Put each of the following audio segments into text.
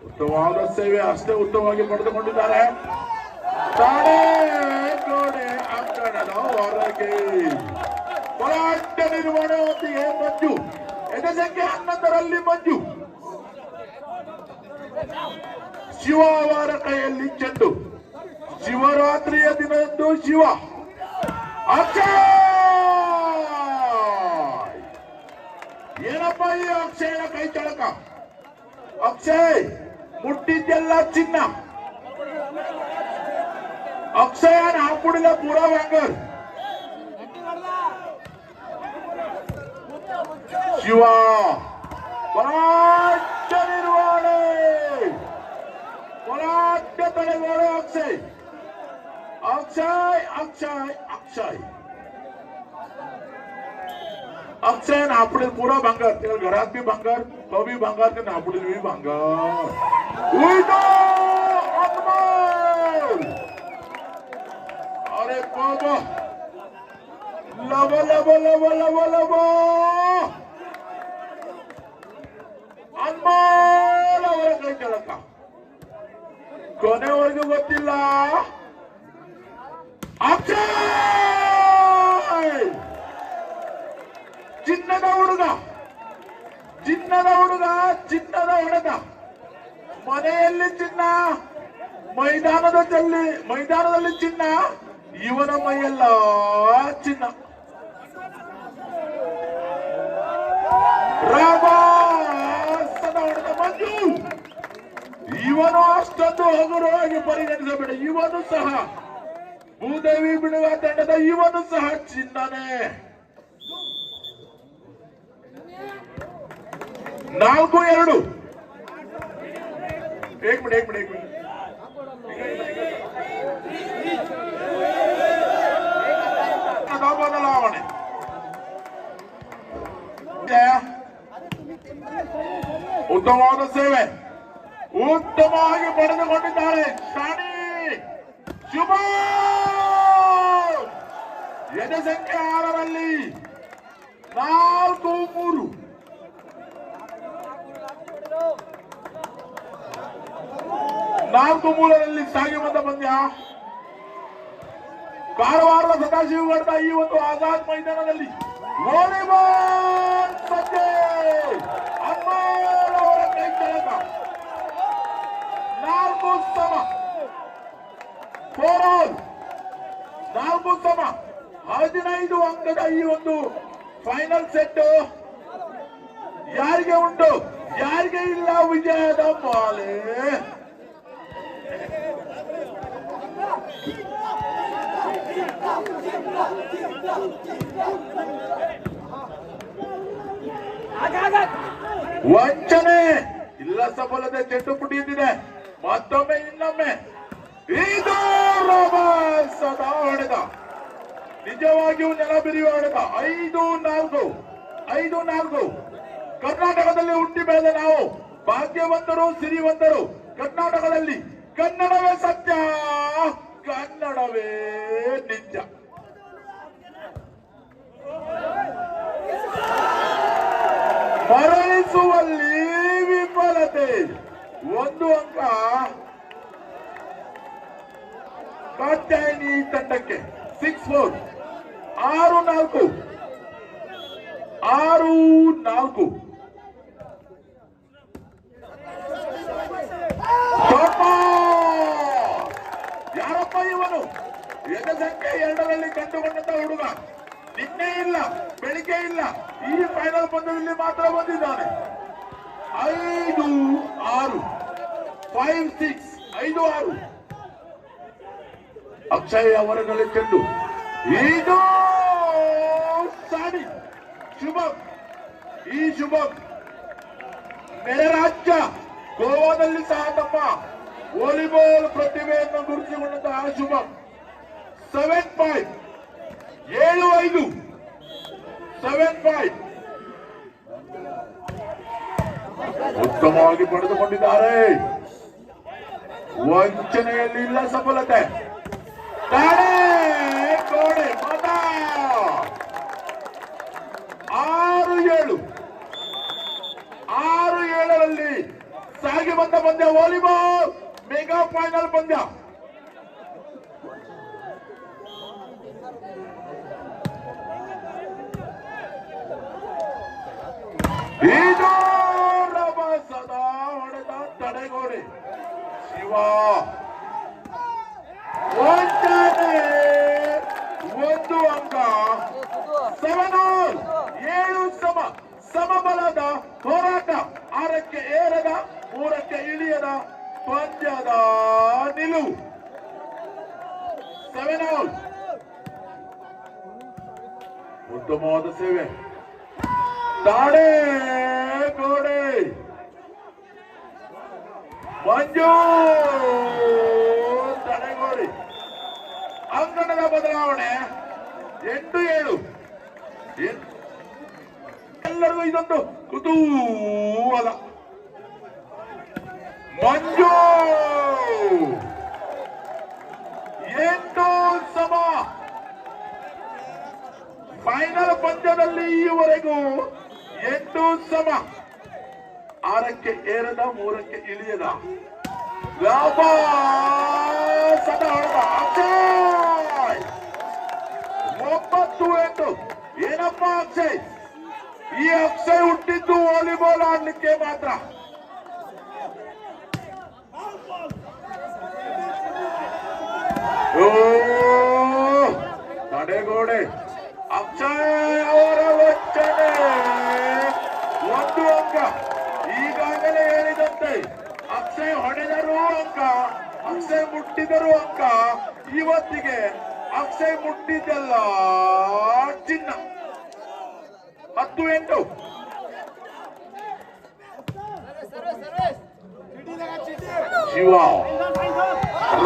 ಉತ್ತಮವಾದ ಸೇವೆ ಅಷ್ಟೇ ಉತ್ತಮವಾಗಿ ಪಡೆದುಕೊಂಡಿದ್ದಾರೆ. ಗೋಡೆ ಅಂಕಣದ ಹೊರಗೆ ಹೋರಾಟ ನಿರ್ವಹಣೆಯೊಂದಿಗೆ ಮಂಜು ಎದೆ ಸಂಖ್ಯೆ 11ರಲ್ಲಿ ಮಂಜು. ಶಿವ ಅವರ ಕೈಯಲ್ಲಿ ಚೆಂಡು. ಶಿವರಾತ್ರಿಯ ದಿನದಂದು ಶಿವ ಅಕ್ಷಯ್. ಏನಪ್ಪ ಈ ಅಕ್ಷಯನ ಕೈ ಚಳಕ? ಅಕ್ಷಯ್ ಮುಟ್ಟಿದ್ದೆಲ್ಲ ಚಿನ್ನ. ಅಕ್ಷಯನ ಹಾಕುಡಿದ ಪೂರಾ ವ್ಯಾಂಗರ್. ಶಿವ ಹೋರಾಟ ನಿರ್ವಹಣೆ, ಹೋರಾಟ ತಡೆಗೋಡೆ ಅಕ್ಷಯ್. अक्षय अक्षय अक्षय अक्षय नापडे पूरा भांगर. त्याला घरात बी भांगर, तो बी भांगर, ते नापडे बी भांगर. अरे बाबा लब लब लब लब लब ಅನ್ಮೋಲ್ ಅವರ ಕೈ ಚಳಕ ಕೊನೆವರೆಗೂ ಗೊತ್ತಿಲ್ಲ. ಅಕ್ಷಯ್ ಚಿನ್ನದ ಹುಡುಗ, ಚಿನ್ನದ ಹುಡುಗ, ಚಿನ್ನದ ಹೊಡೆತ. ಮನೆಯಲ್ಲಿ ಚಿನ್ನ, ಮೈದಾನದಲ್ಲಿ ಚಿನ್ನ, ಇವನ ಮೈಯೆಲ್ಲ ಚಿನ್ನ. ರಾಮಾಸದ ಹೊಡೆದ ಮಂಜು. ಇವನು ಅಷ್ಟೊಂದು ಹಗುರವಾಗಿ ಪರಿಗಣಿಸಬೇಡ. ಇವನು ಸಹ ಭೂದೇವಿ ಬಿಡುವ ತಂಡದ ಇವನು ಸಹ ಚಿನ್ನನೇ. 4-2. एक मिनट ಬದಲಾವಣೆ. ಉತ್ತಮವಾದ ಸೇವೆ ಉತ್ತಮವಾಗಿ ಪಡೆದುಕೊಂಡಿದ್ದಾರೆ ಶಾಣಿ ಶುಭ. ಎದೆ ಸಂಖ್ಯೆ 6ರಲ್ಲಿ 4-3. ಸಾಗಿ ಬಂದ ಪಂದ್ಯ. ಕಾರವಾರದ ಸದಾಶಿವಗಢದ ಈ ಒಂದು ಆಜಾದ್ ಮೈದಾನದಲ್ಲಿ ವಾಲಿಬಾಲ್ ಸಂಜೆ ಅನ್ಮೋಲ್ ಅವರ ಕೈ ಚಳಕ. 4 ಸಮ 15 ಅಂಕದ ಈ ಒಂದು ಫೈನಲ್ ಸೆಟ್ ಯಾರಿಗೆ ಉಂಟು ಯಾರಿಗೆ ಇಲ್ಲ ವಿಜಯದ ಮಾಲೆ. ವಂಚನೆ ಇಲ್ಲ, ಸಫಲತೆ ಚೆಂಡು ಪುಟಿಯುತ್ತಿದೆ. ಮತ್ತೊಮ್ಮೆ ಇನ್ನೊಮ್ಮೆ ಇದು ರಭಸದ ಹೊಡೆದ, ನಿಜವಾಗಿಯೂ ನೆಲಬಿರಿಯುವ ಹೊಡೆದ. 5-4. ಕರ್ನಾಟಕದಲ್ಲಿ ಹುಟ್ಟಿ ಬೆಳೆದ ನಾವು ಭಾಗ್ಯವಂತರು, ಸಿರಿವಂತರು. ಕರ್ನಾಟಕದಲ್ಲಿ ಕನ್ನಡವೇ ಸತ್ಯ, ಕನ್ನಡವೇ ನಿಜ. ಮರಳಿಸುವಲ್ಲಿ ವಿಫಲತೆ. 1 ಅಂಕ ಕಾತ್ಯಾಯಿನಿ ತಂಡಕ್ಕೆ. 6-4. 6-4. ಯಾರಪ್ಪ ಇವನು? ಎದೆ ಸಂಖ್ಯೆ 2ರಲ್ಲಿ ಕಂಡುಕೊಂಡಂತ ಹುಡುಗ. ನಿನ್ನೆ ಇಲ್ಲ, ಬೆಳಿಗ್ಗೆ ಇಲ್ಲ, ಈ ಫೈನಲ್ ಪಂದ್ಯದಲ್ಲಿ ಮಾತ್ರ ಬಂದಿದ್ದಾನೆ. 5-6. 5-6. ಅಕ್ಷಯ್ ಅವರಲ್ಲಿ ಚೆಂಡು. ಇದು ಸಾಡಿ ಶುಭಂ. ಈ ಶುಭಂ ನೆರೆ ರಾಜ್ಯ ಗೋವಾದಲ್ಲಿ ಸಹ ತಮ್ಮ ವಾಲಿಬಾಲ್ ಪ್ರತಿಭೆಯನ್ನು ಗುರುತಿಸಿಕೊಂಡಂತಹ ಶುಭಂ 7-5. 7-5. ಉತ್ತಮವಾಗಿ ಪಡೆದುಕೊಂಡಿದ್ದಾರೆ. ವಂಚನೆಯಲ್ಲಿ ಇಲ್ಲ ಸಫಲತೆ. ಗೋಡೆ ಮತ 6-7. 6-7ರಲ್ಲಿ ಸಾಗಿ ಬಂದ ಪಂದ್ಯ ವಾಲಿಬಾಲ್ ಮೆಗಾ ಫೈನಲ್ ಪಂದ್ಯ. ಇದು ರಭಸದ ಹೊಡೆದ ತಡೆಗೋಡೆ ಶಿವ ಒಂದು ಅಂಕ 7-7 ಸಮಬಲದ ಹೋರಾಟ. 6ಕ್ಕೆ ಏರದ 3ಕ್ಕೆ ಇಳಿಯದ ಪಂದ್ಯದ ನಿಲುವು 7-7. ಉತ್ತಮವಾದ ಸೇವೆ ತಾಡೆ ಗೋಡೆ ಮಂಜು ತಡೆಗೋಡೆ. ಅಂಕಣದ ಬದಲಾವಣೆ 8-7. ಎಲ್ಲರಿಗೂ ಇದೊಂದು ಕುತೂಹಲ. ಮಂಜು 8 ಫೈನಲ್ ಪಂದ್ಯದಲ್ಲಿ ಈವರೆಗೂ 8 6ಕ್ಕೆ ಏರದ 3ಕ್ಕೆ ಇಳಿಯದ ವ್ಯಾಪಾಸದ ಹೊಡೆದ ಅಕ್ಷಯ್ 9-8. ಏನಪ್ಪ ಅಕ್ಷಯ್, ಈ ಅಕ್ಷಯ್ ಹುಟ್ಟಿದ್ದು ವಾಲಿಬಾಲ್ ಆಡ್ಲಿಕ್ಕೆ ಮಾತ್ರ. ತಡೆಗೋಡೆ ಅಕ್ಷಯ್ ಅವರ ವಂಚನೆ 1 ಅಂಕ. ಈಗಾಗಲೇ ಹೇಳಿದಂತೆ ಅಕ್ಷಯ್ ಹೊಡೆದರೂ ಅಂಕ, ಅಕ್ಷಯ್ ಮುಟ್ಟಿದರೂ ಅಂಕ. ಇವತ್ತಿಗೆ ಅಕ್ಷಯ್ ಮುಟ್ಟಿದ್ದೆಲ್ಲ ಚಿನ್ನ. 10-8. ಶಿವ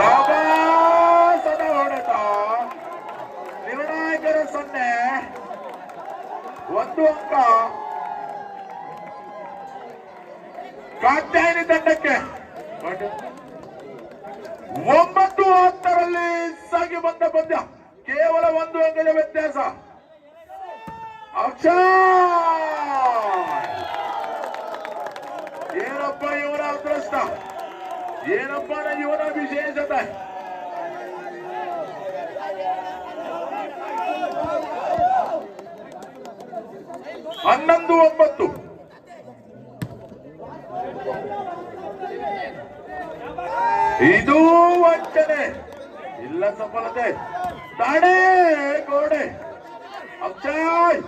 ರಭಸದ ಹೊಡೆತ ನಿರ್ಣಾಯಕರ 0 1 ಅಂಕ. ಕಾತ್ಯಾಯಿನಿ ತಂಡಕ್ಕೆ 9-10 ಸಾಗಿ ಬಂದ ಪಂದ್ಯ. ಕೇವಲ 1 ಅಂಕದ ವ್ಯತ್ಯಾಸ. ಅಕ್ಷಯ್ ಏನಪ್ಪ ಇವನ ಅದೃಷ್ಟ, ಏನಪ್ಪ ಇವನ ವಿಶೇಷತೆ. 11-9. ಇದು ವಂಚನೆ ಇಲ್ಲ ಸಫಲತೆ. ತಾಡೆ ಗೋಡೆ ಅಕ್ಷಯ್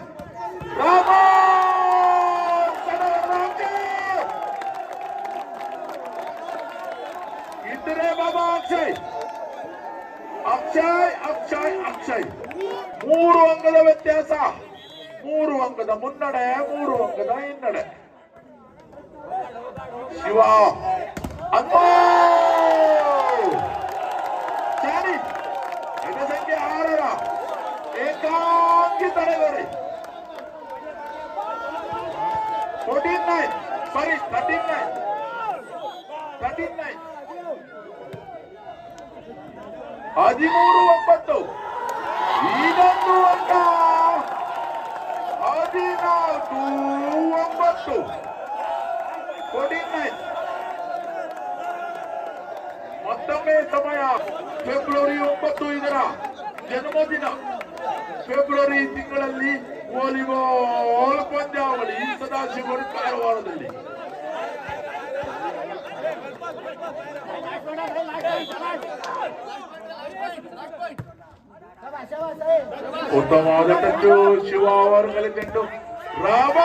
ಇದ್ರೆ ಬಾಬಾ ಅಕ್ಷಯ್ ಅಕ್ಷಯ್ ಅಕ್ಷಯ್ ಅಕ್ಷಯ್ 3 ಅಂಕದ ವ್ಯತ್ಯಾಸ. 3 ಅಂಕದ ಮುನ್ನಡೆ, 3 ಅಂಕದ ಹಿನ್ನಡೆ. ಶಿವ ಚಾರಿ ಸಂಖ್ಯೆ 6ರ ಏಕಾಂಗಿ ತಡೆಗೋಡೆ 14-9. ಸಾರಿ 13-9. 13-9. 13-9. ಇದೊಂದು ಅಂಕ. 14-9. 14-9. ಮತ್ತೊಮ್ಮೆ ಸಮಯ ಫೆಬ್ರವರಿ 9 ಇದರ ಜನ್ಮದಿನ. ಫೆಬ್ರವರಿ ತಿಂಗಳಲ್ಲಿ ವಾಲಿಬಾಲ್ ಪಂದ್ಯಾವಳಿ ಸದಾಶಿವರ ಕಾರವಾರದಲ್ಲಿ. ಉತ್ತಮವಾದ ಟಚ್ಚು ಶಿವ ಅವರು ಕಲಿತಂಡು ರಾಮ